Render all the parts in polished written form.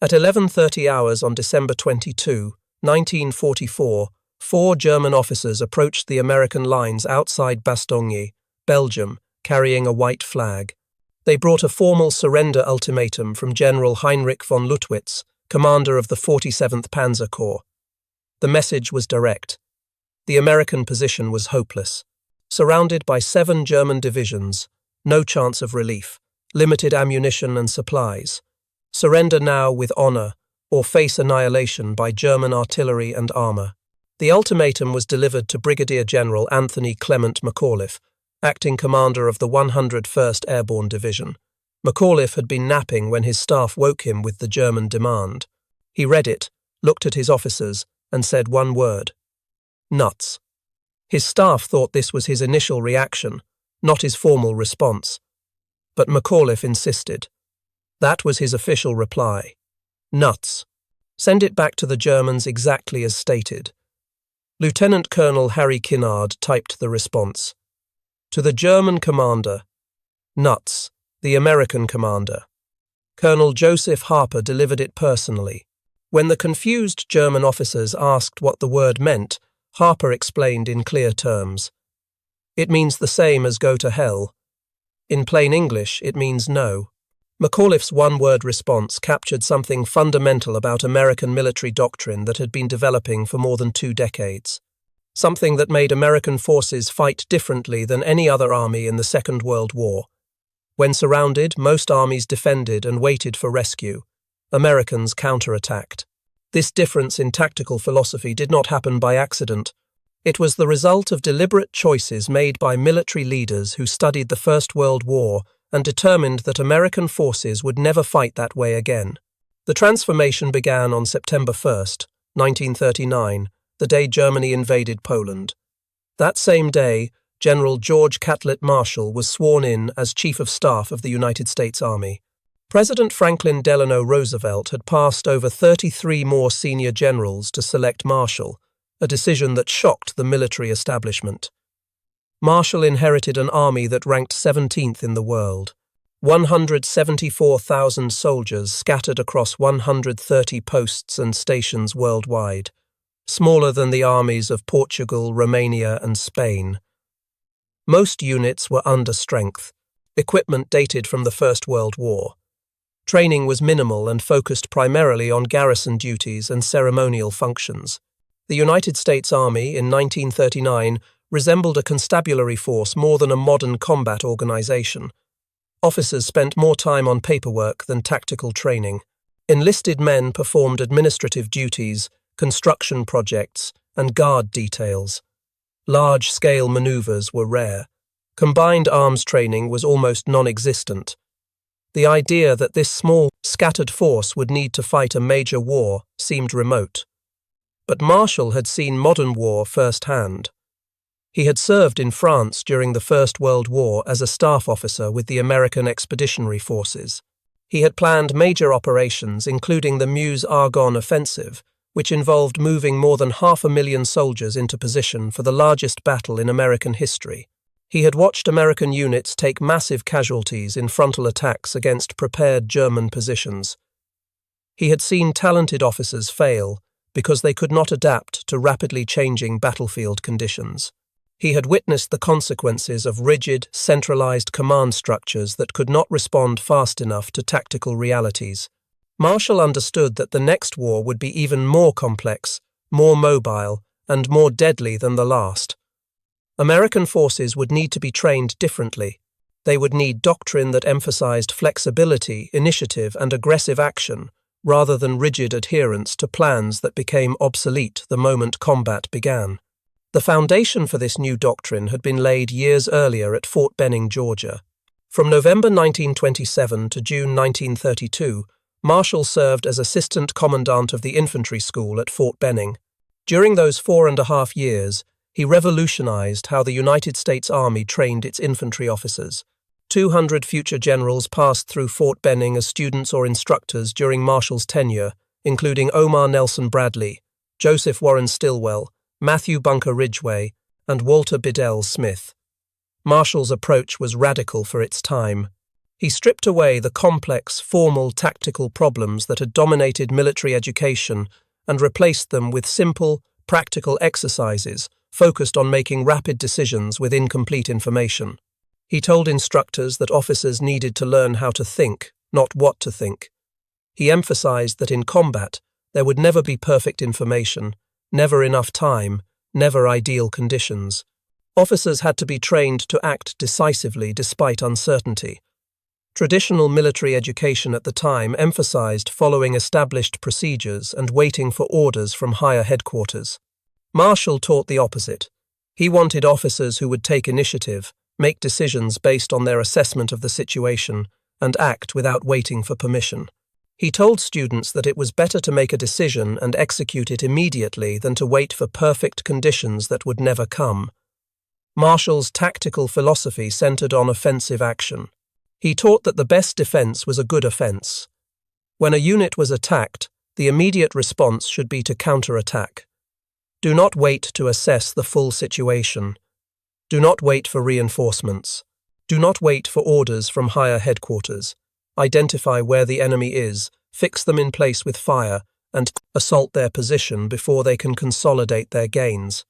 At 11:30 hours on December 22, 1944, 4 German officers approached the American lines outside Bastogne, Belgium, carrying a white flag. They brought a formal surrender ultimatum from General Heinrich von Luttwitz, commander of the 47th Panzer Corps. The message was direct. The American position was hopeless. Surrounded by 7 German divisions, no chance of relief, limited ammunition and supplies. Surrender now with honor, or face annihilation by German artillery and armor. The ultimatum was delivered to Brigadier General Anthony Creighton McAuliffe, acting commander of the 101st Airborne Division. McAuliffe had been napping when his staff woke him with the German demand. He read it, looked at his officers, and said one word: nuts. His staff thought this was his initial reaction, not his formal response. But McAuliffe insisted. That was his official reply. Nuts. Send it back to the Germans exactly as stated. Lieutenant Colonel Harry Kinnard typed the response. To the German commander. Nuts. The American commander. Colonel Joseph Harper delivered it personally. When the confused German officers asked what the word meant, Harper explained in clear terms. It means the same as go to hell. In plain English, it means no. McAuliffe's one-word response captured something fundamental about American military doctrine that had been developing for more than 2 decades. Something that made American forces fight differently than any other army in the Second World War. When surrounded, most armies defended and waited for rescue. Americans counterattacked. This difference in tactical philosophy did not happen by accident. It was the result of deliberate choices made by military leaders who studied the First World War and determined that American forces would never fight that way again. The transformation began on September 1st, 1939, the day Germany invaded Poland. That same day, General George Catlett Marshall was sworn in as Chief of Staff of the United States Army. President Franklin Delano Roosevelt had passed over 33 more senior generals to select Marshall, a decision that shocked the military establishment. Marshall inherited an army that ranked 17th in the world. 174,000 soldiers scattered across 130 posts and stations worldwide, smaller than the armies of Portugal, Romania, and Spain. Most units were under strength, equipment dated from the First World War. Training was minimal and focused primarily on garrison duties and ceremonial functions. The United States Army in 1939 resembled a constabulary force more than a modern combat organization. Officers spent more time on paperwork than tactical training. Enlisted men performed administrative duties, construction projects, and guard details. Large-scale maneuvers were rare. Combined arms training was almost non-existent. The idea that this small, scattered force would need to fight a major war seemed remote. But Marshall had seen modern war firsthand. He had served in France during the First World War as a staff officer with the American Expeditionary Forces. He had planned major operations, including the Meuse-Argonne offensive, which involved moving more than 500,000 soldiers into position for the largest battle in American history. He had watched American units take massive casualties in frontal attacks against prepared German positions. He had seen talented officers fail because they could not adapt to rapidly changing battlefield conditions. He had witnessed the consequences of rigid, centralized command structures that could not respond fast enough to tactical realities. Marshall understood that the next war would be even more complex, more mobile, and more deadly than the last. American forces would need to be trained differently. They would need doctrine that emphasized flexibility, initiative, and aggressive action, rather than rigid adherence to plans that became obsolete the moment combat began. The foundation for this new doctrine had been laid years earlier at Fort Benning, Georgia. From November 1927 to June 1932, Marshall served as Assistant Commandant of the Infantry School at Fort Benning. During those 4.5 years, he revolutionized how the United States Army trained its infantry officers. 200 future generals passed through Fort Benning as students or instructors during Marshall's tenure, including Omar Nelson Bradley, Joseph Warren Stilwell, Matthew Bunker Ridgway, and Walter Bedell Smith. Marshall's approach was radical for its time. He stripped away the complex, formal, tactical problems that had dominated military education and replaced them with simple, practical exercises focused on making rapid decisions with incomplete information. He told instructors that officers needed to learn how to think, not what to think. He emphasized that in combat, there would never be perfect information, never enough time, never ideal conditions. Officers had to be trained to act decisively despite uncertainty. Traditional military education at the time emphasized following established procedures and waiting for orders from higher headquarters. Marshall taught the opposite. He wanted officers who would take initiative, make decisions based on their assessment of the situation, and act without waiting for permission. He told students that it was better to make a decision and execute it immediately than to wait for perfect conditions that would never come. Marshall's tactical philosophy centered on offensive action. He taught that the best defense was a good offense. When a unit was attacked, the immediate response should be to counterattack. Do not wait to assess the full situation. Do not wait for reinforcements. Do not wait for orders from higher headquarters. Identify where the enemy is, fix them in place with fire, and assault their position before they can consolidate their gains.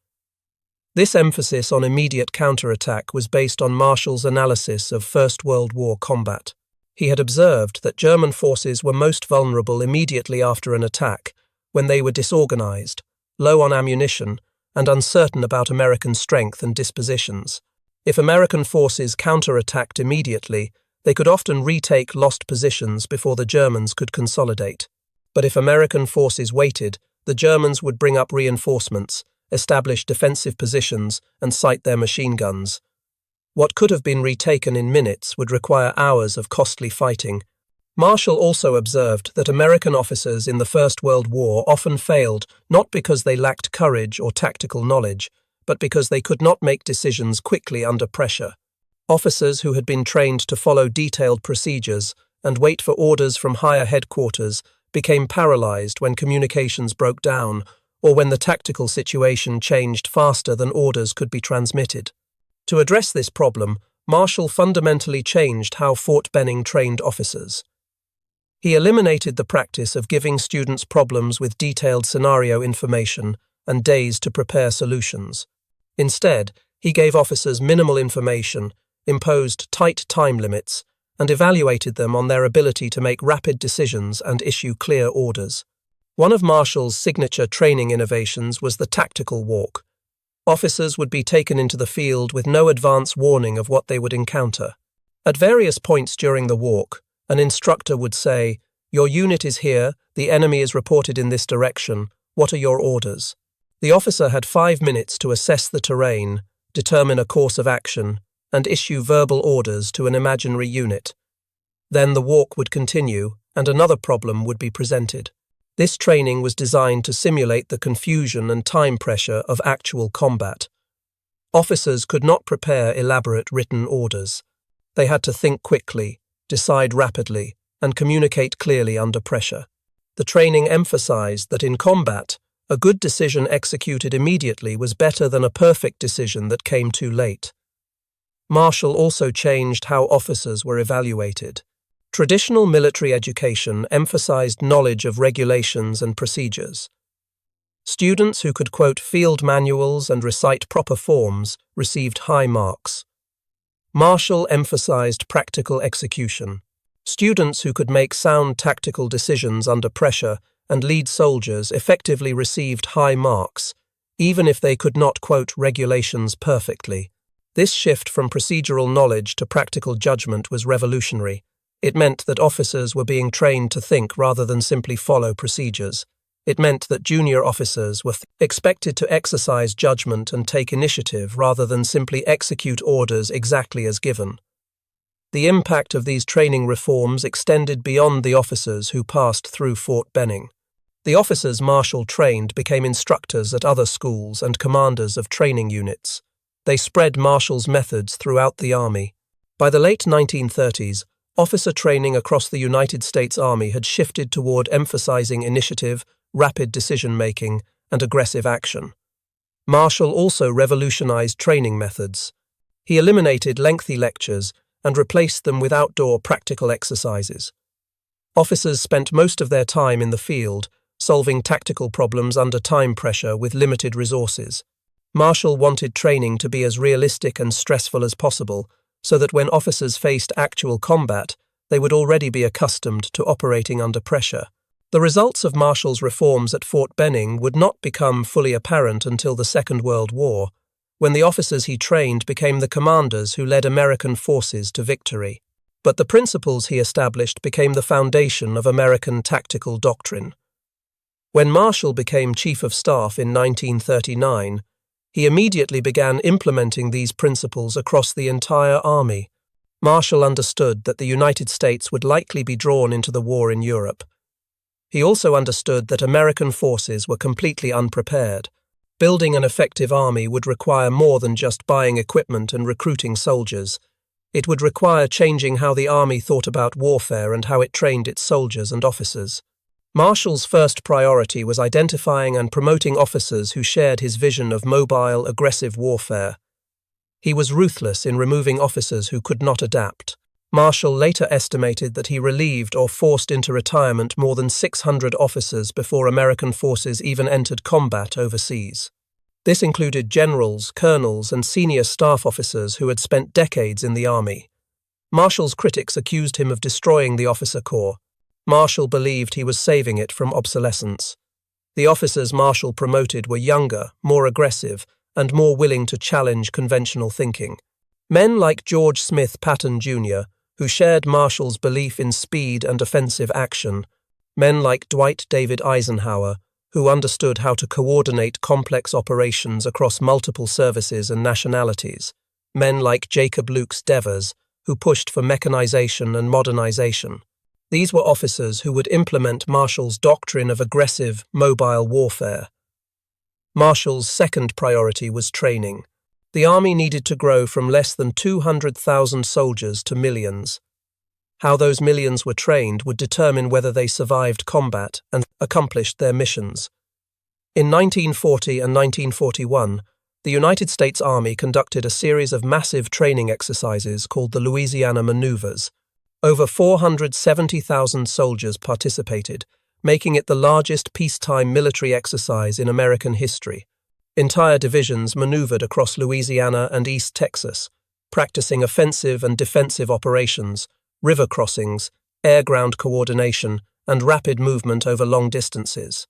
This emphasis on immediate counterattack was based on Marshall's analysis of First World War combat. He had observed that German forces were most vulnerable immediately after an attack, when they were disorganized, low on ammunition, and uncertain about American strength and dispositions. If American forces counterattacked immediately, they could often retake lost positions before the Germans could consolidate. But if American forces waited, the Germans would bring up reinforcements, establish defensive positions, and sight their machine guns. What could have been retaken in minutes would require hours of costly fighting. Marshall also observed that American officers in the First World War often failed not because they lacked courage or tactical knowledge, but because they could not make decisions quickly under pressure. Officers who had been trained to follow detailed procedures and wait for orders from higher headquarters became paralyzed when communications broke down or when the tactical situation changed faster than orders could be transmitted. To address this problem, Marshall fundamentally changed how Fort Benning trained officers. He eliminated the practice of giving students problems with detailed scenario information and days to prepare solutions. Instead, he gave officers minimal information, imposed tight time limits, and evaluated them on their ability to make rapid decisions and issue clear orders. One of Marshall's signature training innovations was the tactical walk. Officers would be taken into the field with no advance warning of what they would encounter. At various points during the walk, an instructor would say, "Your unit is here, the enemy is reported in this direction, what are your orders?" The officer had 5 minutes to assess the terrain, determine a course of action, and issue verbal orders to an imaginary unit. Then the walk would continue, and another problem would be presented. This training was designed to simulate the confusion and time pressure of actual combat. Officers could not prepare elaborate written orders. They had to think quickly, decide rapidly, and communicate clearly under pressure. The training emphasized that in combat, a good decision executed immediately was better than a perfect decision that came too late. Marshall also changed how officers were evaluated. Traditional military education emphasized knowledge of regulations and procedures. Students who could quote field manuals and recite proper forms received high marks. Marshall emphasized practical execution. Students who could make sound tactical decisions under pressure and lead soldiers effectively received high marks, even if they could not quote regulations perfectly. This shift from procedural knowledge to practical judgment was revolutionary. It meant that officers were being trained to think rather than simply follow procedures. It meant that junior officers were expected to exercise judgment and take initiative rather than simply execute orders exactly as given. The impact of these training reforms extended beyond the officers who passed through Fort Benning. The officers Marshall trained became instructors at other schools and commanders of training units. They spread Marshall's methods throughout the Army. By the late 1930s, officer training across the United States Army had shifted toward emphasizing initiative, rapid decision-making, and aggressive action. Marshall also revolutionized training methods. He eliminated lengthy lectures and replaced them with outdoor practical exercises. Officers spent most of their time in the field, solving tactical problems under time pressure with limited resources. Marshall wanted training to be as realistic and stressful as possible, so that when officers faced actual combat, they would already be accustomed to operating under pressure. The results of Marshall's reforms at Fort Benning would not become fully apparent until the Second World War, when the officers he trained became the commanders who led American forces to victory. But the principles he established became the foundation of American tactical doctrine. When Marshall became Chief of Staff in 1939, he immediately began implementing these principles across the entire Army. Marshall understood that the United States would likely be drawn into the war in Europe. He also understood that American forces were completely unprepared. Building an effective army would require more than just buying equipment and recruiting soldiers. It would require changing how the army thought about warfare and how it trained its soldiers and officers. Marshall's first priority was identifying and promoting officers who shared his vision of mobile, aggressive warfare. He was ruthless in removing officers who could not adapt. Marshall later estimated that he relieved or forced into retirement more than 600 officers before American forces even entered combat overseas. This included generals, colonels, and senior staff officers who had spent decades in the Army. Marshall's critics accused him of destroying the officer corps. Marshall believed he was saving it from obsolescence. The officers Marshall promoted were younger, more aggressive, and more willing to challenge conventional thinking. Men like George Smith Patton Jr., who shared Marshall's belief in speed and offensive action. Men like Dwight David Eisenhower, who understood how to coordinate complex operations across multiple services and nationalities. Men like Jacob Lukes Devers, who pushed for mechanization and modernization. These were officers who would implement Marshall's doctrine of aggressive, mobile warfare. Marshall's second priority was training. The Army needed to grow from less than 200,000 soldiers to millions. How those millions were trained would determine whether they survived combat and accomplished their missions. In 1940 and 1941, the United States Army conducted a series of massive training exercises called the Louisiana Maneuvers. Over 470,000 soldiers participated, making it the largest peacetime military exercise in American history. Entire divisions maneuvered across Louisiana and East Texas, practicing offensive and defensive operations, river crossings, air-ground coordination, and rapid movement over long distances.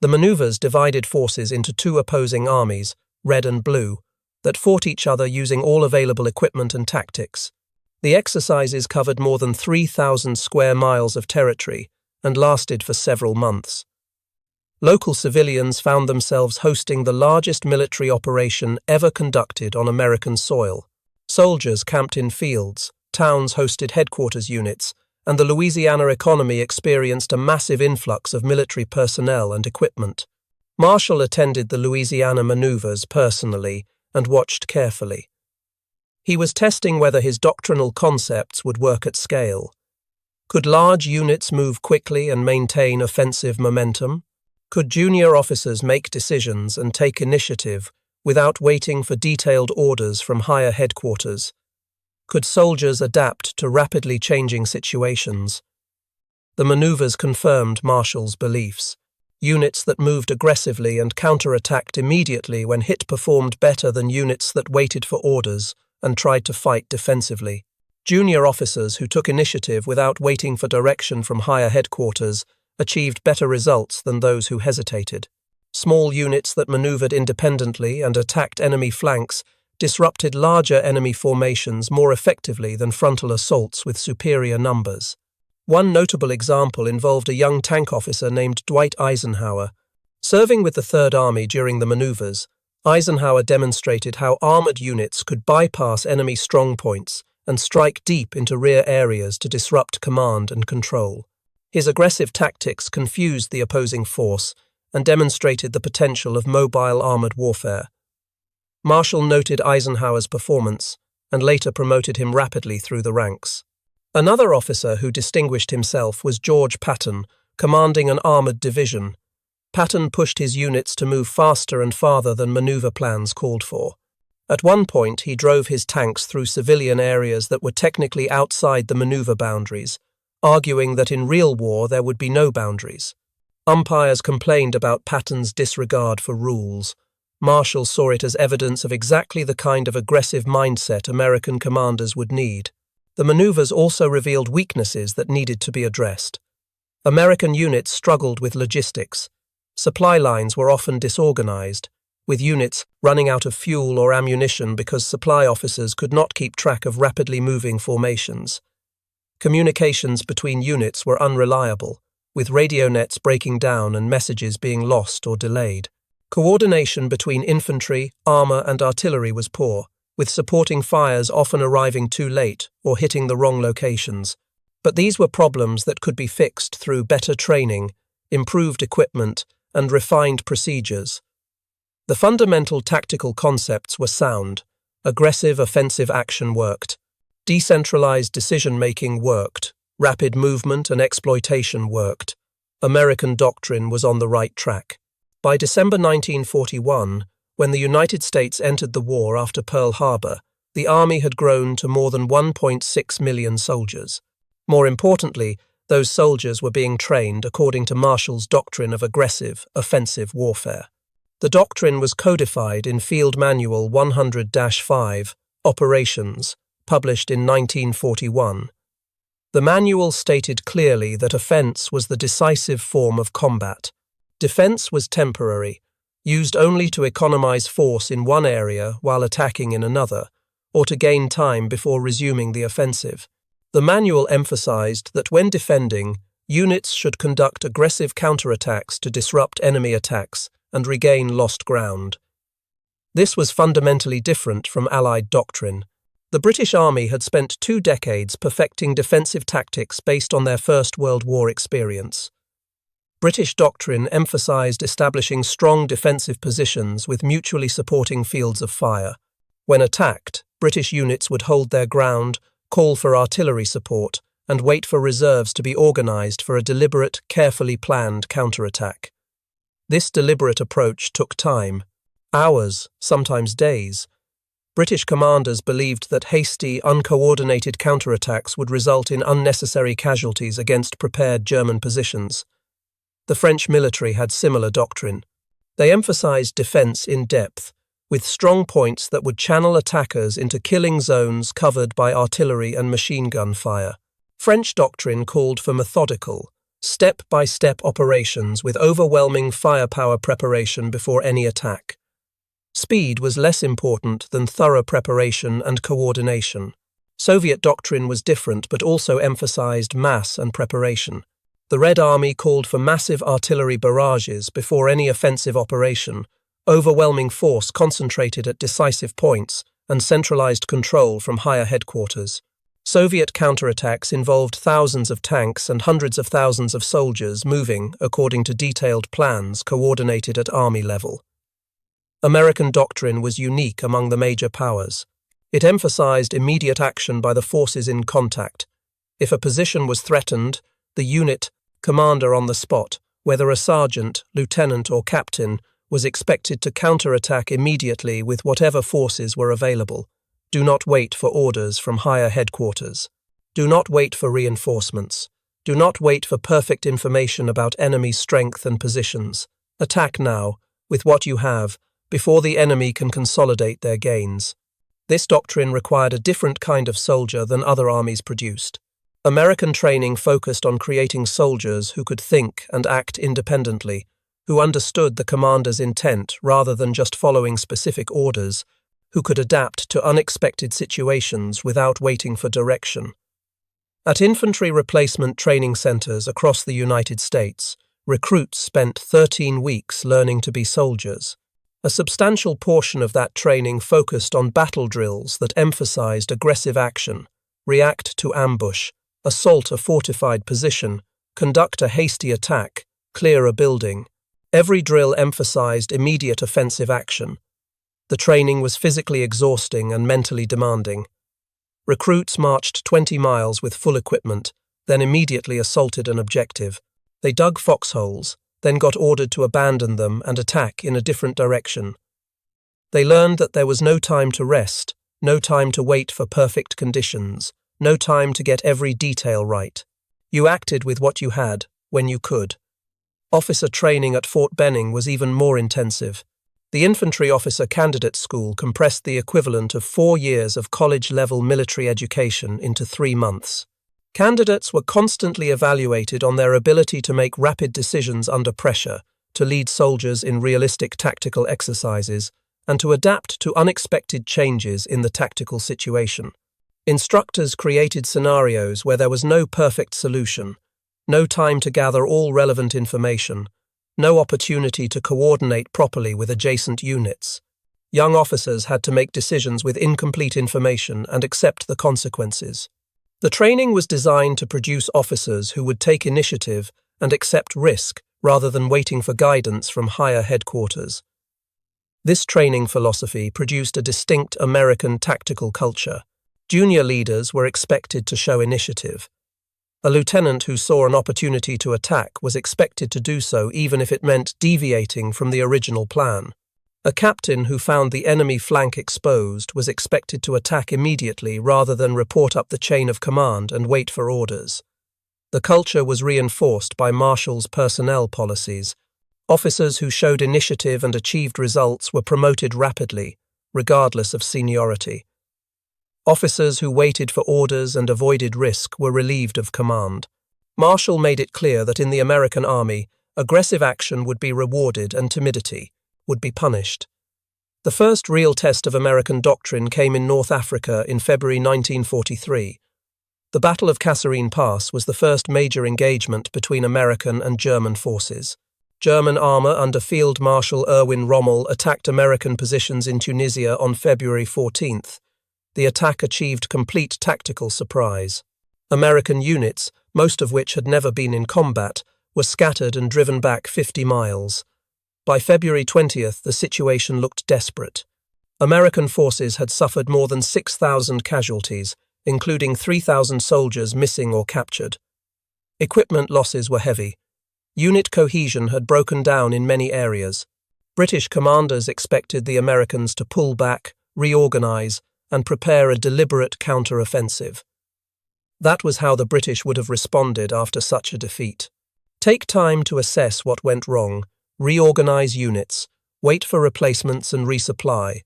The maneuvers divided forces into two opposing armies, red and blue, that fought each other using all available equipment and tactics. The exercises covered more than 3,000 square miles of territory and lasted for several months. Local civilians found themselves hosting the largest military operation ever conducted on American soil. Soldiers camped in fields, towns hosted headquarters units, and the Louisiana economy experienced a massive influx of military personnel and equipment. Marshall attended the Louisiana Maneuvers personally and watched carefully. He was testing whether his doctrinal concepts would work at scale. Could large units move quickly and maintain offensive momentum? Could junior officers make decisions and take initiative without waiting for detailed orders from higher headquarters? Could soldiers adapt to rapidly changing situations? The maneuvers confirmed Marshall's beliefs. Units that moved aggressively and counterattacked immediately when hit performed better than units that waited for orders and tried to fight defensively. Junior officers who took initiative without waiting for direction from higher headquarters achieved better results than those who hesitated. Small units that maneuvered independently and attacked enemy flanks disrupted larger enemy formations more effectively than frontal assaults with superior numbers. One notable example involved a young tank officer named Dwight Eisenhower. Serving with the Third Army during the maneuvers, Eisenhower demonstrated how armored units could bypass enemy strongpoints and strike deep into rear areas to disrupt command and control. His aggressive tactics confused the opposing force and demonstrated the potential of mobile armored warfare. Marshall noted Eisenhower's performance and later promoted him rapidly through the ranks. Another officer who distinguished himself was George Patton, commanding an armored division. Patton pushed his units to move faster and farther than maneuver plans called for. At one point, he drove his tanks through civilian areas that were technically outside the maneuver boundaries, arguing that in real war there would be no boundaries. Umpires complained about Patton's disregard for rules. Marshall saw it as evidence of exactly the kind of aggressive mindset American commanders would need. The maneuvers also revealed weaknesses that needed to be addressed. American units struggled with logistics. Supply lines were often disorganized, with units running out of fuel or ammunition because supply officers could not keep track of rapidly moving formations. Communications between units were unreliable, with radio nets breaking down and messages being lost or delayed. Coordination between infantry, armor, and artillery was poor, with supporting fires often arriving too late or hitting the wrong locations. But these were problems that could be fixed through better training, improved equipment, and refined procedures. The fundamental tactical concepts were sound. Aggressive offensive action worked. Decentralized decision-making worked. Rapid movement and exploitation worked. American doctrine was on the right track. By December 1941, when the United States entered the war after Pearl Harbor, the Army had grown to more than 1.6 million soldiers. More importantly, those soldiers were being trained according to Marshall's doctrine of aggressive, offensive warfare. The doctrine was codified in Field Manual 100-5, Operations, published in 1941. The manual stated clearly that offense was the decisive form of combat. Defense was temporary, used only to economize force in one area while attacking in another, or to gain time before resuming the offensive. The manual emphasized that when defending, units should conduct aggressive counterattacks to disrupt enemy attacks and regain lost ground. This was fundamentally different from Allied doctrine. The British Army had spent 2 decades perfecting defensive tactics based on their First World War experience. British doctrine emphasized establishing strong defensive positions with mutually supporting fields of fire. When attacked, British units would hold their ground, call for artillery support, and wait for reserves to be organized for a deliberate, carefully planned counterattack. This deliberate approach took time, hours, sometimes days. British commanders believed that hasty, uncoordinated counterattacks would result in unnecessary casualties against prepared German positions. The French military had similar doctrine. They emphasized defense in depth, with strong points that would channel attackers into killing zones covered by artillery and machine gun fire. French doctrine called for methodical, step-by-step operations with overwhelming firepower preparation before any attack. Speed was less important than thorough preparation and coordination. Soviet doctrine was different but also emphasized mass and preparation. The Red Army called for massive artillery barrages before any offensive operation, overwhelming force concentrated at decisive points, and centralized control from higher headquarters. Soviet counterattacks involved thousands of tanks and hundreds of thousands of soldiers moving according to detailed plans coordinated at army level. American doctrine was unique among the major powers. It emphasized immediate action by the forces in contact. If a position was threatened, the unit, commander on the spot, whether a sergeant, lieutenant, or captain, was expected to counterattack immediately with whatever forces were available. Do not wait for orders from higher headquarters. Do not wait for reinforcements. Do not wait for perfect information about enemy strength and positions. Attack now, with what you have, before the enemy can consolidate their gains. This doctrine required a different kind of soldier than other armies produced. American training focused on creating soldiers who could think and act independently, who understood the commander's intent rather than just following specific orders, who could adapt to unexpected situations without waiting for direction. At infantry replacement training centers across the United States, recruits spent 13 weeks learning to be soldiers. A substantial portion of that training focused on battle drills that emphasized aggressive action, react to ambush, assault a fortified position, conduct a hasty attack, clear a building. Every drill emphasized immediate offensive action. The training was physically exhausting and mentally demanding. Recruits marched 20 miles with full equipment, then immediately assaulted an objective. They dug foxholes, then got ordered to abandon them and attack in a different direction. They learned that there was no time to rest, no time to wait for perfect conditions, no time to get every detail right. You acted with what you had, when you could. Officer training at Fort Benning was even more intensive. The Infantry Officer Candidate School compressed the equivalent of 4 years of college-level military education into 3 months. Candidates were constantly evaluated on their ability to make rapid decisions under pressure, to lead soldiers in realistic tactical exercises, and to adapt to unexpected changes in the tactical situation. Instructors created scenarios where there was no perfect solution, no time to gather all relevant information, no opportunity to coordinate properly with adjacent units. Young officers had to make decisions with incomplete information and accept the consequences. The training was designed to produce officers who would take initiative and accept risk rather than waiting for guidance from higher headquarters. This training philosophy produced a distinct American tactical culture. Junior leaders were expected to show initiative. A lieutenant who saw an opportunity to attack was expected to do so even if it meant deviating from the original plan. A captain who found the enemy flank exposed was expected to attack immediately rather than report up the chain of command and wait for orders. The culture was reinforced by Marshall's personnel policies. Officers who showed initiative and achieved results were promoted rapidly, regardless of seniority. Officers who waited for orders and avoided risk were relieved of command. Marshall made it clear that in the American Army, aggressive action would be rewarded and timidity would be punished. The first real test of American doctrine came in North Africa in February 1943. The Battle of Kasserine Pass was the first major engagement between American and German forces. German armor under Field Marshal Erwin Rommel attacked American positions in Tunisia on February 14th. The attack achieved complete tactical surprise. American units, most of which had never been in combat, were scattered and driven back 50 miles. By February 20th, the situation looked desperate. American forces had suffered more than 6,000 casualties, including 3,000 soldiers missing or captured. Equipment losses were heavy. Unit cohesion had broken down in many areas. British commanders expected the Americans to pull back, reorganize, and prepare a deliberate counter-offensive. That was how the British would have responded after such a defeat. Take time to assess what went wrong, reorganize units, wait for replacements and resupply.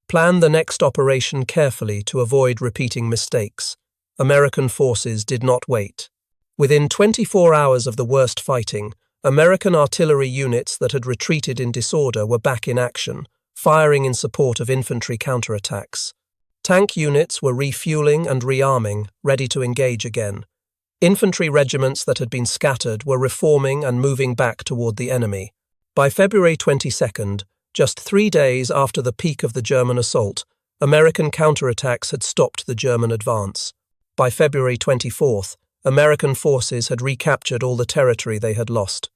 Plan the next operation carefully to avoid repeating mistakes. American forces did not wait. Within 24 hours of the worst fighting, American artillery units that had retreated in disorder were back in action, firing in support of infantry counterattacks. Tank units were refueling and rearming, ready to engage again. Infantry regiments that had been scattered were reforming and moving back toward the enemy. By February 22nd, just 3 days after the peak of the German assault, American counterattacks had stopped the German advance. By February 24th, American forces had recaptured all the territory they had lost.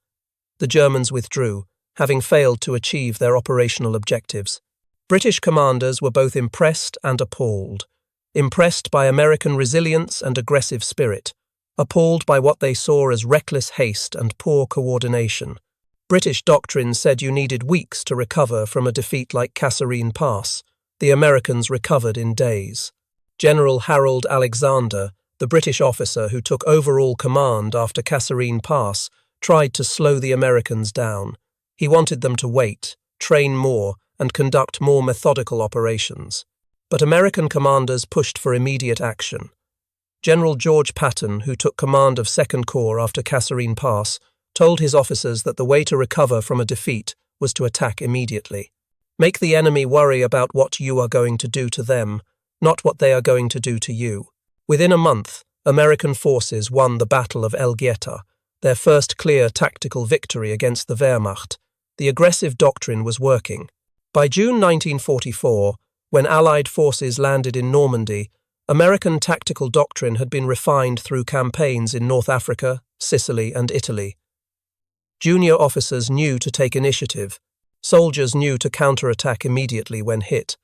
The Germans withdrew, having failed to achieve their operational objectives. British commanders were both impressed and appalled. Impressed by American resilience and aggressive spirit, appalled by what they saw as reckless haste and poor coordination. British doctrine said you needed weeks to recover from a defeat like Kasserine Pass. The Americans recovered in days. General Harold Alexander, the British officer who took overall command after Kasserine Pass, tried to slow the Americans down. He wanted them to wait, train more, and conduct more methodical operations. But American commanders pushed for immediate action. General George Patton, who took command of 2nd Corps after Kasserine Pass, told his officers that the way to recover from a defeat was to attack immediately. Make the enemy worry about what you are going to do to them, not what they are going to do to you. Within a month, American forces won the Battle of El Gueta, their first clear tactical victory against the Wehrmacht. The aggressive doctrine was working. By June 1944, when Allied forces landed in Normandy, American tactical doctrine had been refined through campaigns in North Africa, Sicily, and Italy. Junior officers knew to take initiative. Soldiers knew to counterattack immediately when hit.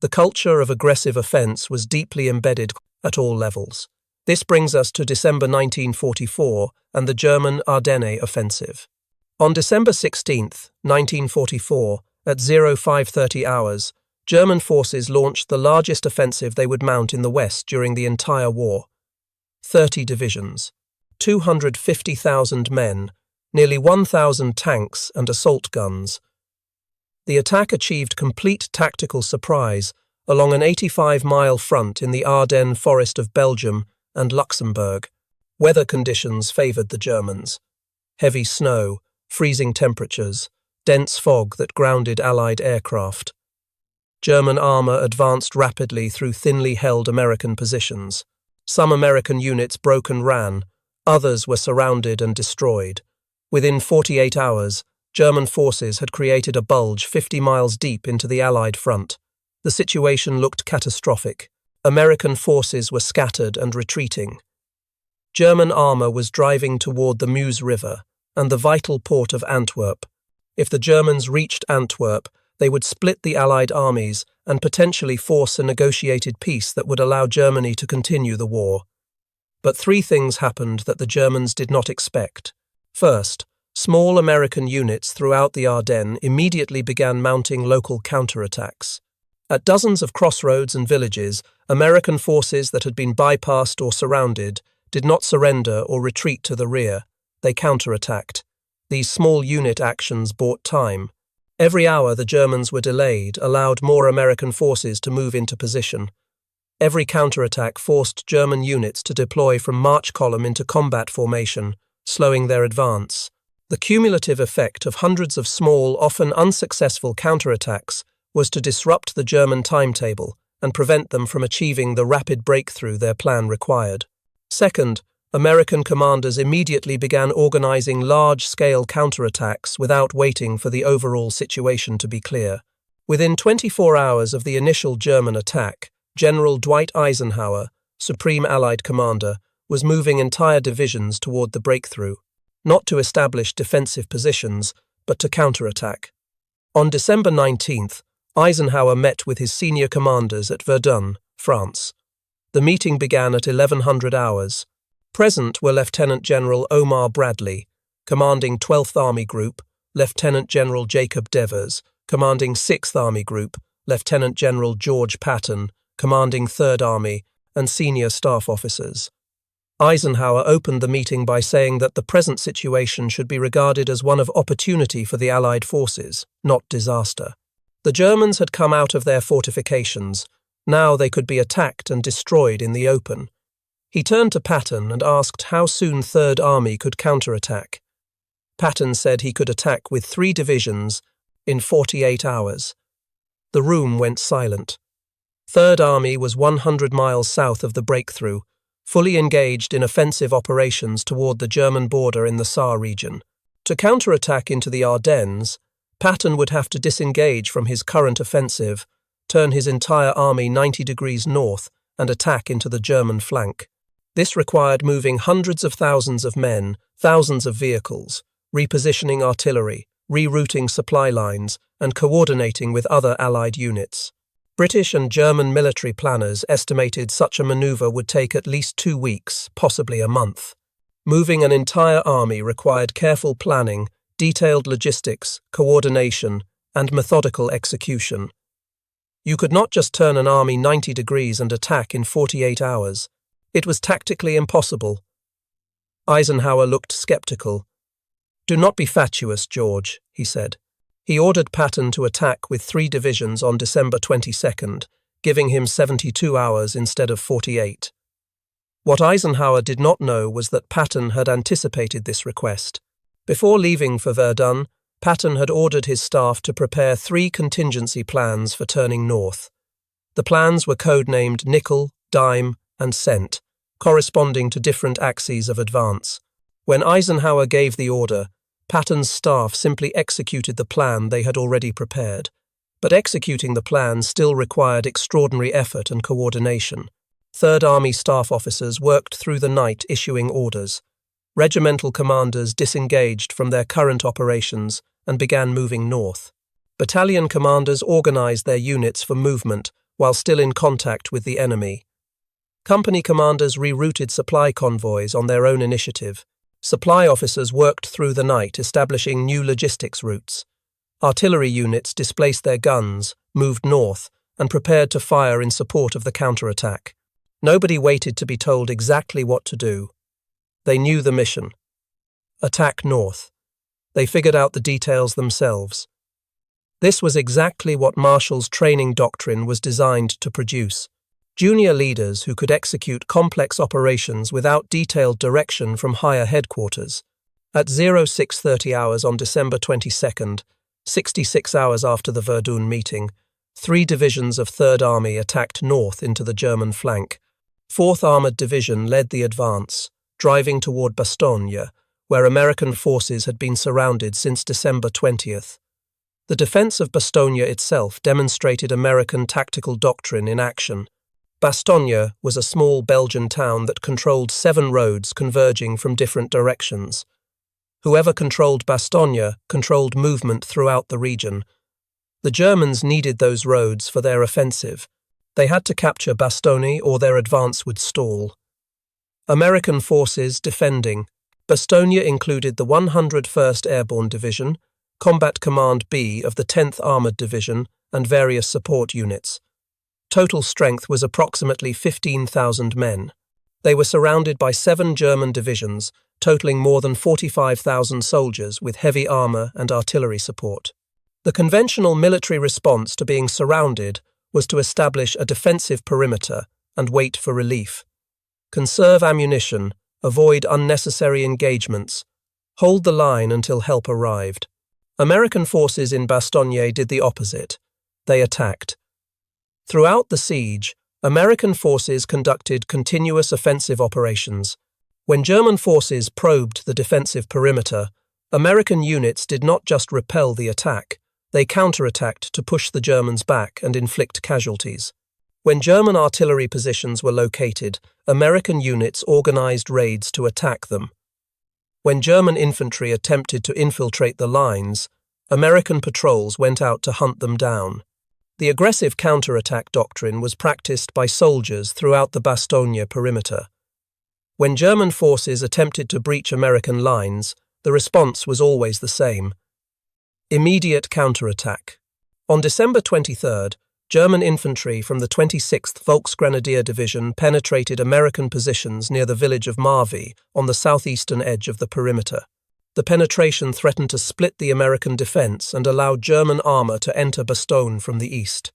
The culture of aggressive offense was deeply embedded at all levels. This brings us to December 1944 and the German Ardennes offensive. On December 16, 1944, At 0530 hours, German forces launched the largest offensive they would mount in the West during the entire war. 30 divisions, 250,000 men, nearly 1,000 tanks and assault guns. The attack achieved complete tactical surprise along an 85-mile front in the Ardennes forest of Belgium and Luxembourg. Weather conditions favoured the Germans. Heavy snow, freezing temperatures, dense fog that grounded Allied aircraft. German armour advanced rapidly through thinly held American positions. Some American units broke and ran, others were surrounded and destroyed. Within 48 hours, German forces had created a bulge 50 miles deep into the Allied front. The situation looked catastrophic. American forces were scattered and retreating. German armour was driving toward the Meuse River and the vital port of Antwerp. If the Germans reached Antwerp, they would split the Allied armies and potentially force a negotiated peace that would allow Germany to continue the war. But three things happened that the Germans did not expect. First, small American units throughout the Ardennes immediately began mounting local counterattacks. At dozens of crossroads and villages, American forces that had been bypassed or surrounded did not surrender or retreat to the rear. They counterattacked. These small unit actions bought time. Every hour the Germans were delayed allowed more American forces to move into position. Every counterattack forced German units to deploy from march column into combat formation, slowing their advance. The cumulative effect of hundreds of small, often unsuccessful counterattacks was to disrupt the German timetable and prevent them from achieving the rapid breakthrough their plan required. Second, American commanders immediately began organizing large-scale counterattacks without waiting for the overall situation to be clear. Within 24 hours of the initial German attack, General Dwight Eisenhower, Supreme Allied Commander, was moving entire divisions toward the breakthrough, not to establish defensive positions, but to counterattack. On December 19th, Eisenhower met with his senior commanders at Verdun, France. The meeting began at 1100 hours. Present were Lieutenant General Omar Bradley, commanding 12th Army Group, Lieutenant General Jacob Devers, commanding 6th Army Group, Lieutenant General George Patton, commanding 3rd Army, and senior staff officers. Eisenhower opened the meeting by saying that the present situation should be regarded as one of opportunity for the Allied forces, not disaster. The Germans had come out of their fortifications. Now they could be attacked and destroyed in the open. He turned to Patton and asked how soon 3rd Army could counterattack. Patton said he could attack with 3 divisions in 48 hours. The room went silent. 3rd Army was 100 miles south of the breakthrough, fully engaged in offensive operations toward the German border in the Saar region. To counterattack into the Ardennes, Patton would have to disengage from his current offensive, turn his entire army 90 degrees north, and attack into the German flank. This required moving hundreds of thousands of men, thousands of vehicles, repositioning artillery, rerouting supply lines, and coordinating with other Allied units. British and German military planners estimated such a maneuver would take at least 2 weeks, possibly a month. Moving an entire army required careful planning, detailed logistics, coordination, and methodical execution. You could not just turn an army 90 degrees and attack in 48 hours. It was tactically impossible. Eisenhower looked skeptical. "Do not be fatuous, George," he said. He ordered Patton to attack with 3 divisions on December 22nd, giving him 72 hours instead of 48. What Eisenhower did not know was that Patton had anticipated this request. Before leaving for Verdun, Patton had ordered his staff to prepare 3 contingency plans for turning north. The plans were codenamed Nickel, Dime, and Cent, corresponding to different axes of advance. When Eisenhower gave the order, Patton's staff simply executed the plan they had already prepared. But executing the plan still required extraordinary effort and coordination. 3rd Army staff officers worked through the night issuing orders. Regimental commanders disengaged from their current operations and began moving north. Battalion commanders organized their units for movement while still in contact with the enemy. Company commanders rerouted supply convoys on their own initiative. Supply officers worked through the night establishing new logistics routes. Artillery units displaced their guns, moved north, and prepared to fire in support of the counterattack. Nobody waited to be told exactly what to do. They knew the mission. Attack north. They figured out the details themselves. This was exactly what Marshall's training doctrine was designed to produce. Junior leaders who could execute complex operations without detailed direction from higher headquarters. At 0630 hours on December 22nd, 66 hours after the Verdun meeting, 3 divisions of 3rd Army attacked north into the German flank. 4th Armored Division led the advance, driving toward Bastogne, where American forces had been surrounded since December 20th. The defense of Bastogne itself demonstrated American tactical doctrine in action. Bastogne was a small Belgian town that controlled 7 roads converging from different directions. Whoever controlled Bastogne controlled movement throughout the region. The Germans needed those roads for their offensive. They had to capture Bastogne or their advance would stall. American forces defending. Bastogne included the 101st Airborne Division, Combat Command B of the 10th Armored Division, and various support units. Total strength was approximately 15,000 men. They were surrounded by 7 German divisions, totaling more than 45,000 soldiers with heavy armor and artillery support. The conventional military response to being surrounded was to establish a defensive perimeter and wait for relief. Conserve ammunition, avoid unnecessary engagements, hold the line until help arrived. American forces in Bastogne did the opposite. They attacked. Throughout the siege, American forces conducted continuous offensive operations. When German forces probed the defensive perimeter, American units did not just repel the attack, they counterattacked to push the Germans back and inflict casualties. When German artillery positions were located, American units organized raids to attack them. When German infantry attempted to infiltrate the lines, American patrols went out to hunt them down. The aggressive counterattack doctrine was practiced by soldiers throughout the Bastogne perimeter. When German forces attempted to breach American lines, the response was always the same. Immediate counterattack. On December 23rd, German infantry from the 26th Volksgrenadier Division penetrated American positions near the village of Marvy on the southeastern edge of the perimeter. The penetration threatened to split the American defense and allow German armor to enter Bastogne from the east.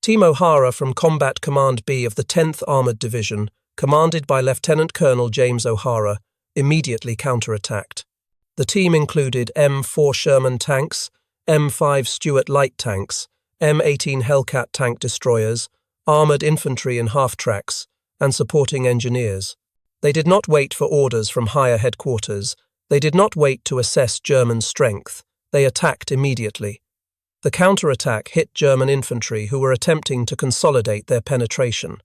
Team O'Hara from Combat Command B of the 10th Armored Division, commanded by Lieutenant Colonel James O'Hara, immediately counterattacked. The team included M4 Sherman tanks, M5 Stuart light tanks, M18 Hellcat tank destroyers, armored infantry in half-tracks, and supporting engineers. They did not wait for orders from higher headquarters. They did not wait to assess German strength. They attacked immediately. The counterattack hit German infantry who were attempting to consolidate their penetration.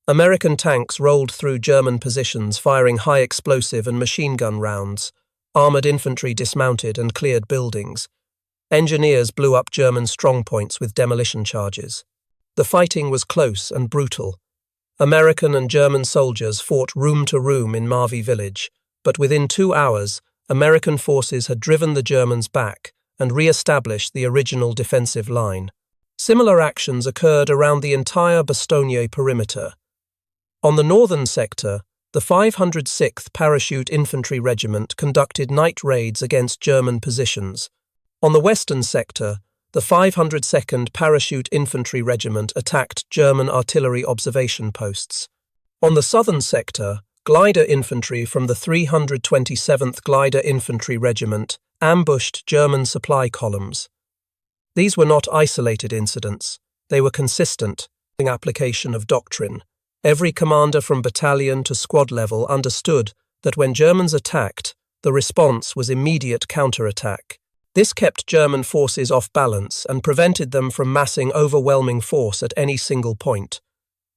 American tanks rolled through German positions firing high explosive and machine gun rounds. Armored infantry dismounted and cleared buildings. Engineers blew up German strongpoints with demolition charges. The fighting was close and brutal. American and German soldiers fought room to room in Marvy village, but within 2 hours, American forces had driven the Germans back and re-established the original defensive line. Similar actions occurred around the entire Bastogne perimeter. On the northern sector, the 506th Parachute Infantry Regiment conducted night raids against German positions. On the western sector, the 502nd Parachute Infantry Regiment attacked German artillery observation posts. On the southern sector, glider infantry from the 327th Glider Infantry Regiment ambushed German supply columns. These were not isolated incidents. They were consistent in application of doctrine. Every commander from battalion to squad level understood that when Germans attacked, the response was immediate counterattack. This kept German forces off balance and prevented them from massing overwhelming force at any single point.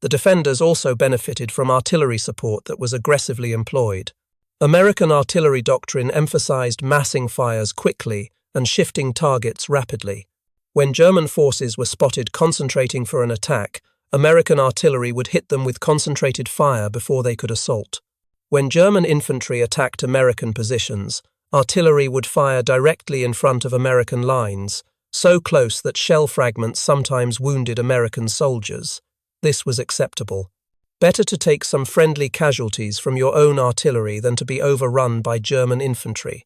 The defenders also benefited from artillery support that was aggressively employed. American artillery doctrine emphasized massing fires quickly and shifting targets rapidly. When German forces were spotted concentrating for an attack, American artillery would hit them with concentrated fire before they could assault. When German infantry attacked American positions, artillery would fire directly in front of American lines, so close that shell fragments sometimes wounded American soldiers. This was acceptable. Better to take some friendly casualties from your own artillery than to be overrun by German infantry.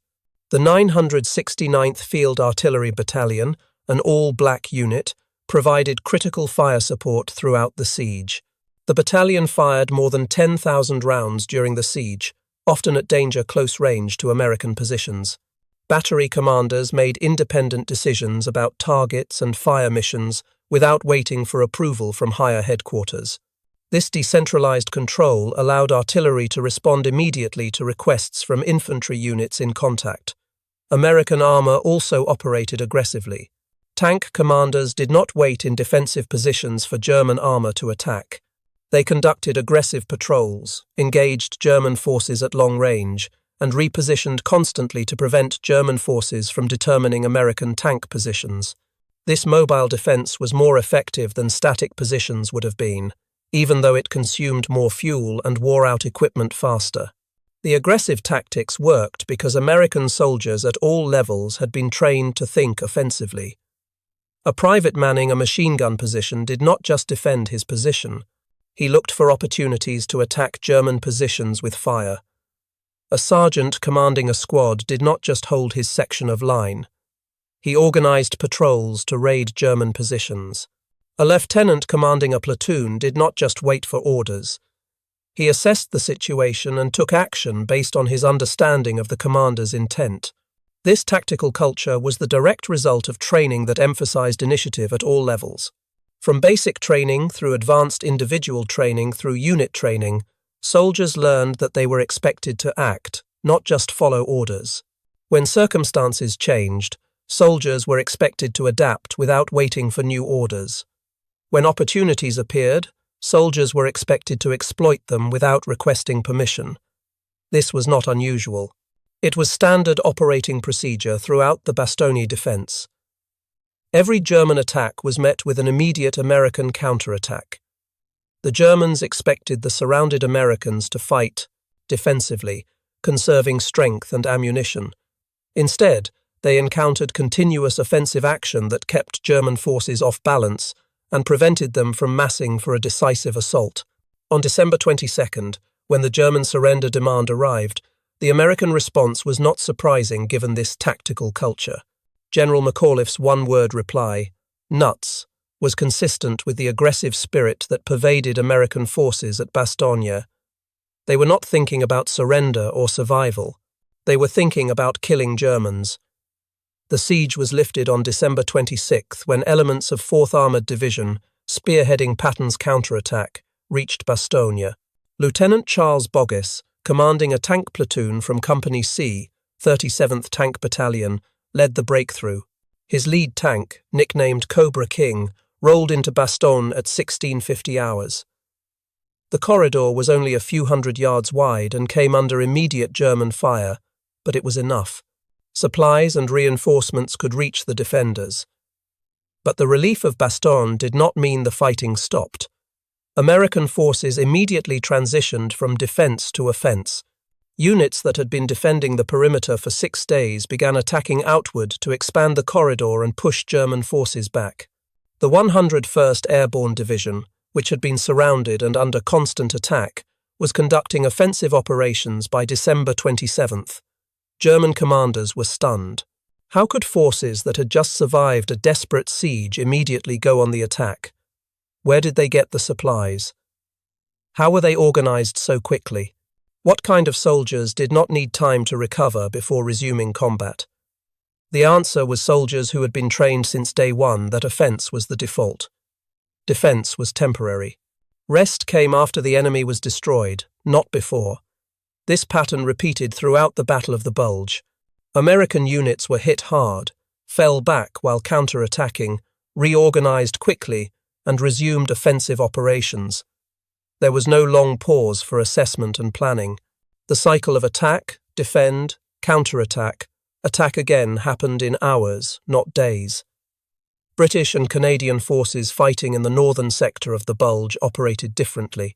The 969th Field Artillery Battalion, an all-black unit, provided critical fire support throughout the siege. The battalion fired more than 10,000 rounds during the siege, often at danger close range to American positions. Battery commanders made independent decisions about targets and fire missions without waiting for approval from higher headquarters. This decentralized control allowed artillery to respond immediately to requests from infantry units in contact. American armor also operated aggressively. Tank commanders did not wait in defensive positions for German armor to attack. They conducted aggressive patrols, engaged German forces at long range, and repositioned constantly to prevent German forces from determining American tank positions. This mobile defense was more effective than static positions would have been, even though it consumed more fuel and wore out equipment faster. The aggressive tactics worked because American soldiers at all levels had been trained to think offensively. A private manning a machine gun position did not just defend his position. He looked for opportunities to attack German positions with fire. A sergeant commanding a squad did not just hold his section of line. He organized patrols to raid German positions. A lieutenant commanding a platoon did not just wait for orders. He assessed the situation and took action based on his understanding of the commander's intent. This tactical culture was the direct result of training that emphasized initiative at all levels. From basic training through advanced individual training through unit training, soldiers learned that they were expected to act, not just follow orders. When circumstances changed, soldiers were expected to adapt without waiting for new orders. When opportunities appeared, soldiers were expected to exploit them without requesting permission. This was not unusual. It was standard operating procedure throughout the Bastogne defense. Every German attack was met with an immediate American counterattack. The Germans expected the surrounded Americans to fight defensively, conserving strength and ammunition. Instead, they encountered continuous offensive action that kept German forces off balance and prevented them from massing for a decisive assault. On December 22nd, when the German surrender demand arrived, the American response was not surprising given this tactical culture. General McAuliffe's one-word reply, "nuts," was consistent with the aggressive spirit that pervaded American forces at Bastogne. They were not thinking about surrender or survival. They were thinking about killing Germans. The siege was lifted on December 26th when elements of 4th Armored Division, spearheading Patton's counterattack, reached Bastogne. Lieutenant Charles Boggess, commanding a tank platoon from Company C, 37th Tank Battalion, led the breakthrough. His lead tank, nicknamed Cobra King, rolled into Bastogne at 1650 hours. The corridor was only a few hundred yards wide and came under immediate German fire, but it was enough. Supplies and reinforcements could reach the defenders. But the relief of Bastogne did not mean the fighting stopped. American forces immediately transitioned from defense to offense. Units that had been defending the perimeter for 6 days began attacking outward to expand the corridor and push German forces back. The 101st Airborne Division, which had been surrounded and under constant attack, was conducting offensive operations by December 27th. German commanders were stunned. How could forces that had just survived a desperate siege immediately go on the attack? Where did they get the supplies? How were they organized so quickly? What kind of soldiers did not need time to recover before resuming combat? The answer was soldiers who had been trained since day one that offense was the default. Defense was temporary. Rest came after the enemy was destroyed, not before. This pattern repeated throughout the Battle of the Bulge. American units were hit hard, fell back while counterattacking, reorganized quickly, and resumed offensive operations. There was no long pause for assessment and planning. The cycle of attack, defend, counterattack, attack again happened in hours, not days. British and Canadian forces fighting in the northern sector of the Bulge operated differently.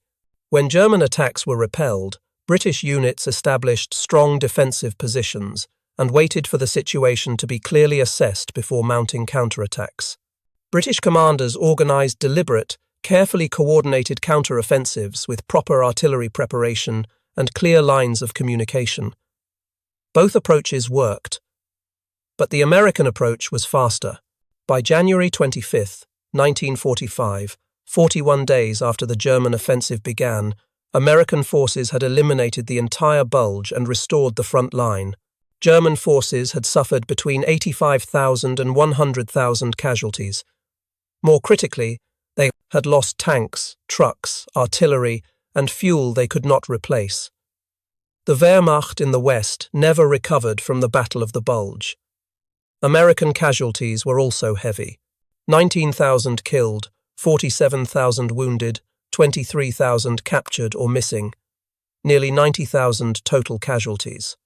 When German attacks were repelled, British units established strong defensive positions, and waited for the situation to be clearly assessed before mounting counterattacks. British commanders organized deliberate, carefully coordinated counter-offensives with proper artillery preparation and clear lines of communication. Both approaches worked, but the American approach was faster. By January 25, 1945, 41 days after the German offensive began, American forces had eliminated the entire Bulge and restored the front line. German forces had suffered between 85,000 and 100,000 casualties. More critically, they had lost tanks, trucks, artillery, and fuel they could not replace. The Wehrmacht in the West never recovered from the Battle of the Bulge. American casualties were also heavy. 19,000 killed, 47,000 wounded, 23,000 captured or missing. Nearly 90,000 total casualties.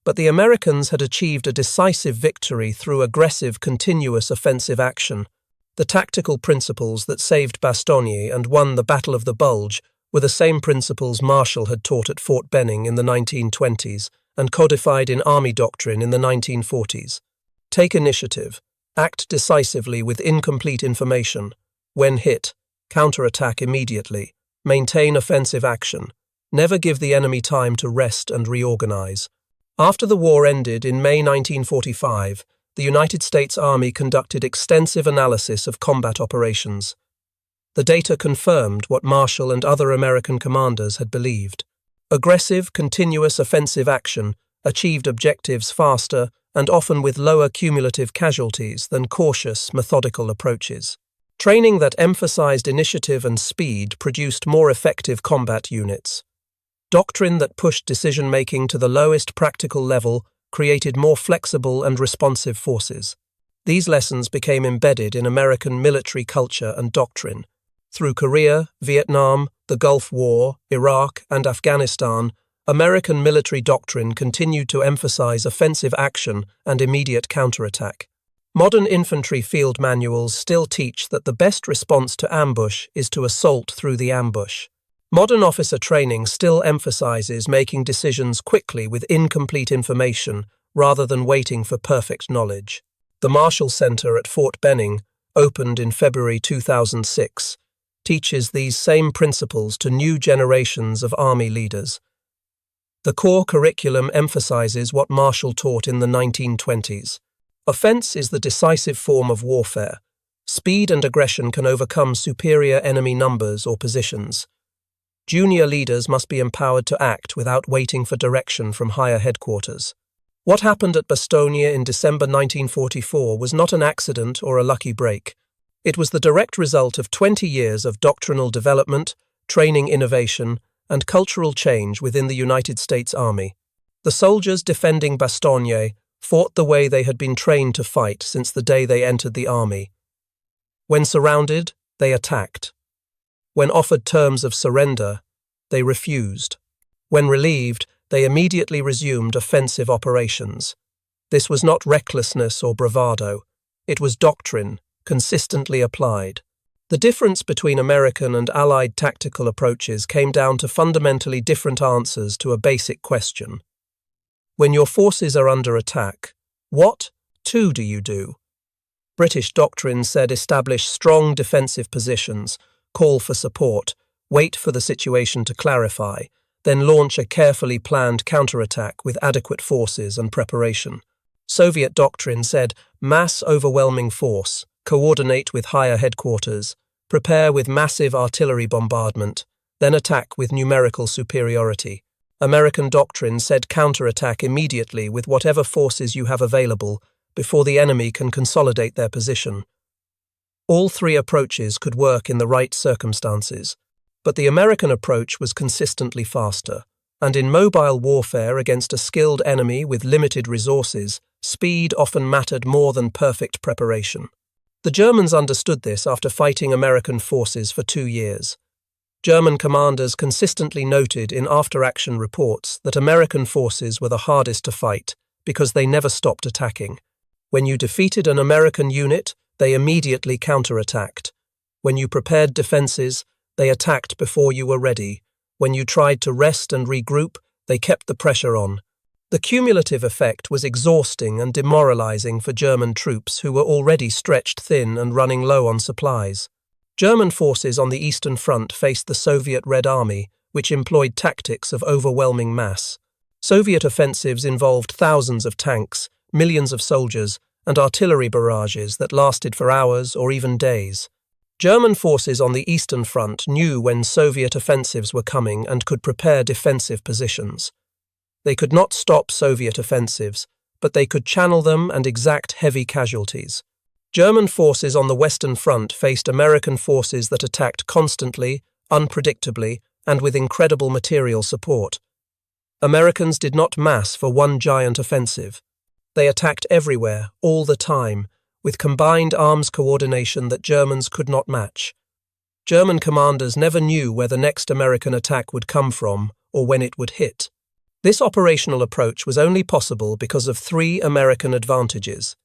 But the Americans had achieved a decisive victory through aggressive, continuous offensive action. The tactical principles that saved Bastogne and won the Battle of the Bulge were the same principles Marshall had taught at Fort Benning in the 1920s and codified in Army doctrine in the 1940s. Take initiative, act decisively with incomplete information. When hit, counterattack immediately, maintain offensive action, never give the enemy time to rest and reorganize. After the war ended in May 1945, the United States Army conducted extensive analysis of combat operations. The data confirmed what Marshall and other American commanders had believed. Aggressive, continuous offensive action achieved objectives faster and often with lower cumulative casualties than cautious, methodical approaches. Training that emphasized initiative and speed produced more effective combat units. Doctrine that pushed decision-making to the lowest practical level created more flexible and responsive forces. These lessons became embedded in American military culture and doctrine. Through Korea, Vietnam, the Gulf War, Iraq, and Afghanistan, American military doctrine continued to emphasize offensive action and immediate counterattack. Modern infantry field manuals still teach that the best response to ambush is to assault through the ambush. Modern officer training still emphasizes making decisions quickly with incomplete information rather than waiting for perfect knowledge. The Marshall Center at Fort Benning, opened in February 2006, teaches these same principles to new generations of Army leaders. The core curriculum emphasizes what Marshall taught in the 1920s. Offense is the decisive form of warfare. Speed and aggression can overcome superior enemy numbers or positions. Junior leaders must be empowered to act without waiting for direction from higher headquarters. What happened at Bastogne in December 1944 was not an accident or a lucky break. It was the direct result of 20 years of doctrinal development, training innovation, and cultural change within the United States Army. The soldiers defending Bastogne fought the way they had been trained to fight since the day they entered the army. When surrounded, they attacked. When offered terms of surrender, they refused. When relieved, they immediately resumed offensive operations. This was not recklessness or bravado. It was doctrine, consistently applied. The difference between American and Allied tactical approaches came down to fundamentally different answers to a basic question. When your forces are under attack, what, do you do? British doctrine said establish strong defensive positions, call for support, wait for the situation to clarify, then launch a carefully planned counterattack with adequate forces and preparation. Soviet doctrine said mass overwhelming force, coordinate with higher headquarters, prepare with massive artillery bombardment, then attack with numerical superiority. American doctrine said counterattack immediately with whatever forces you have available before the enemy can consolidate their position. All three approaches could work in the right circumstances, but the American approach was consistently faster, and in mobile warfare against a skilled enemy with limited resources, speed often mattered more than perfect preparation. The Germans understood this after fighting American forces for 2 years. German commanders consistently noted in after-action reports that American forces were the hardest to fight because they never stopped attacking. When you defeated an American unit, they immediately counterattacked. When you prepared defenses, they attacked before you were ready. When you tried to rest and regroup, they kept the pressure on. The cumulative effect was exhausting and demoralizing for German troops who were already stretched thin and running low on supplies. German forces on the Eastern Front faced the Soviet Red Army, which employed tactics of overwhelming mass. Soviet offensives involved thousands of tanks, millions of soldiers, and artillery barrages that lasted for hours or even days. German forces on the Eastern Front knew when Soviet offensives were coming and could prepare defensive positions. They could not stop Soviet offensives, but they could channel them and exact heavy casualties. German forces on the Western Front faced American forces that attacked constantly, unpredictably, and with incredible material support. Americans did not mass for one giant offensive. They attacked everywhere, all the time, with combined arms coordination that Germans could not match. German commanders never knew where the next American attack would come from or when it would hit. This operational approach was only possible because of three American advantages: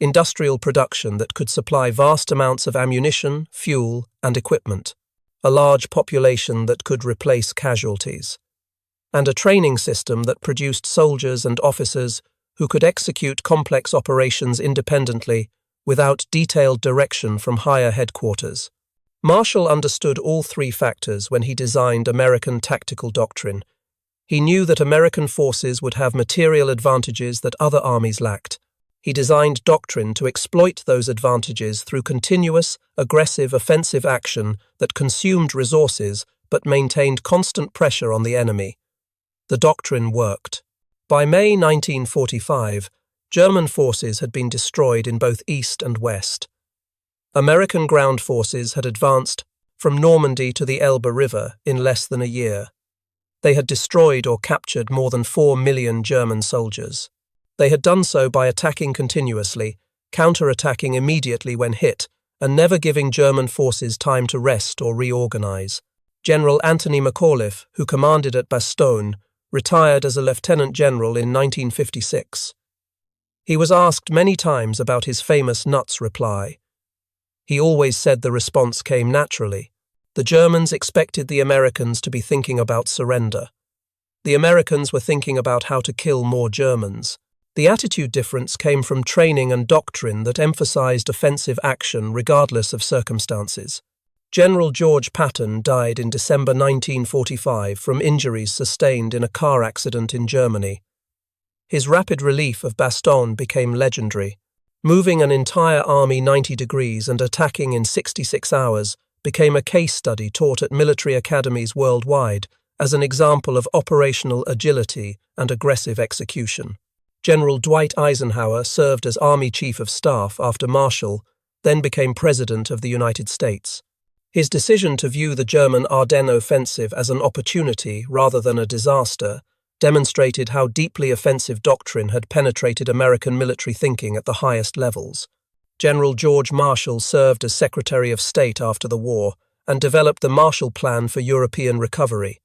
industrial production that could supply vast amounts of ammunition, fuel, and equipment, a large population that could replace casualties, and a training system that produced soldiers and officers who could execute complex operations independently without detailed direction from higher headquarters. Marshall understood all three factors when he designed American tactical doctrine. He knew that American forces would have material advantages that other armies lacked. He designed doctrine to exploit those advantages through continuous, aggressive, offensive action that consumed resources but maintained constant pressure on the enemy. The doctrine worked. By May 1945, German forces had been destroyed in both East and West. American ground forces had advanced from Normandy to the Elbe River in less than a year. They had destroyed or captured more than 4 million German soldiers. They had done so by attacking continuously, counterattacking immediately when hit, and never giving German forces time to rest or reorganize. General Anthony McAuliffe, who commanded at Bastogne, retired as a lieutenant general in 1956. He was asked many times about his famous nuts reply. He always said the response came naturally. The Germans expected the Americans to be thinking about surrender. The Americans were thinking about how to kill more Germans. The attitude difference came from training and doctrine that emphasized offensive action regardless of circumstances. General George Patton died in December 1945 from injuries sustained in a car accident in Germany. His rapid relief of Bastogne became legendary. Moving an entire army 90 degrees and attacking in 66 hours became a case study taught at military academies worldwide as an example of operational agility and aggressive execution. General Dwight Eisenhower served as Army Chief of Staff after Marshall, then became President of the United States. His decision to view the German Ardennes offensive as an opportunity rather than a disaster demonstrated how deeply offensive doctrine had penetrated American military thinking at the highest levels. General George Marshall served as Secretary of State after the war and developed the Marshall Plan for European Recovery.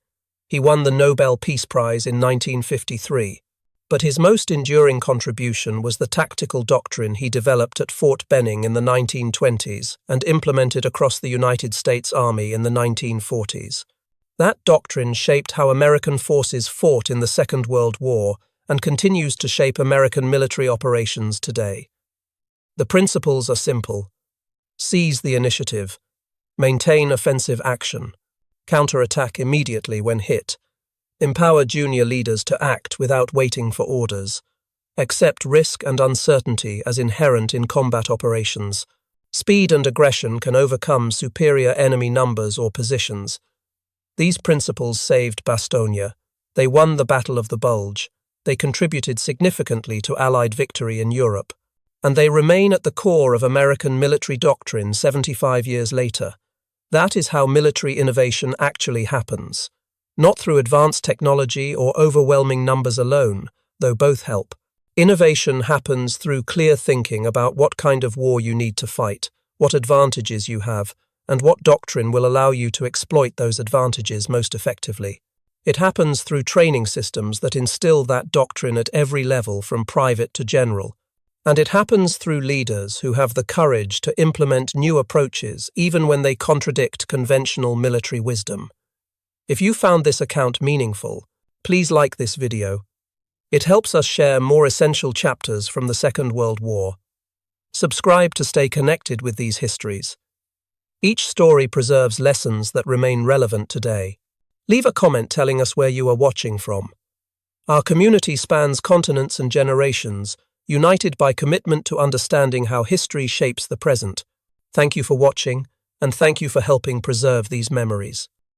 He won the Nobel Peace Prize in 1953. But his most enduring contribution was the tactical doctrine he developed at Fort Benning in the 1920s and implemented across the United States Army in the 1940s. That doctrine shaped how American forces fought in the Second World War and continues to shape American military operations today. The principles are simple: seize the initiative, maintain offensive action, counterattack immediately when hit, empower junior leaders to act without waiting for orders, accept risk and uncertainty as inherent in combat operations. Speed and aggression can overcome superior enemy numbers or positions. These principles saved Bastogne. They won the Battle of the Bulge. They contributed significantly to Allied victory in Europe. And they remain at the core of American military doctrine 75 years later. That is how military innovation actually happens. Not through advanced technology or overwhelming numbers alone, though both help. Innovation happens through clear thinking about what kind of war you need to fight, what advantages you have, and what doctrine will allow you to exploit those advantages most effectively. It happens through training systems that instill that doctrine at every level from private to general. And it happens through leaders who have the courage to implement new approaches even when they contradict conventional military wisdom. If you found this account meaningful, please like this video. It helps us share more essential chapters from the Second World War. Subscribe to stay connected with these histories. Each story preserves lessons that remain relevant today. Leave a comment telling us where you are watching from. Our community spans continents and generations, united by commitment to understanding how history shapes the present. Thank you for watching, and thank you for helping preserve these memories.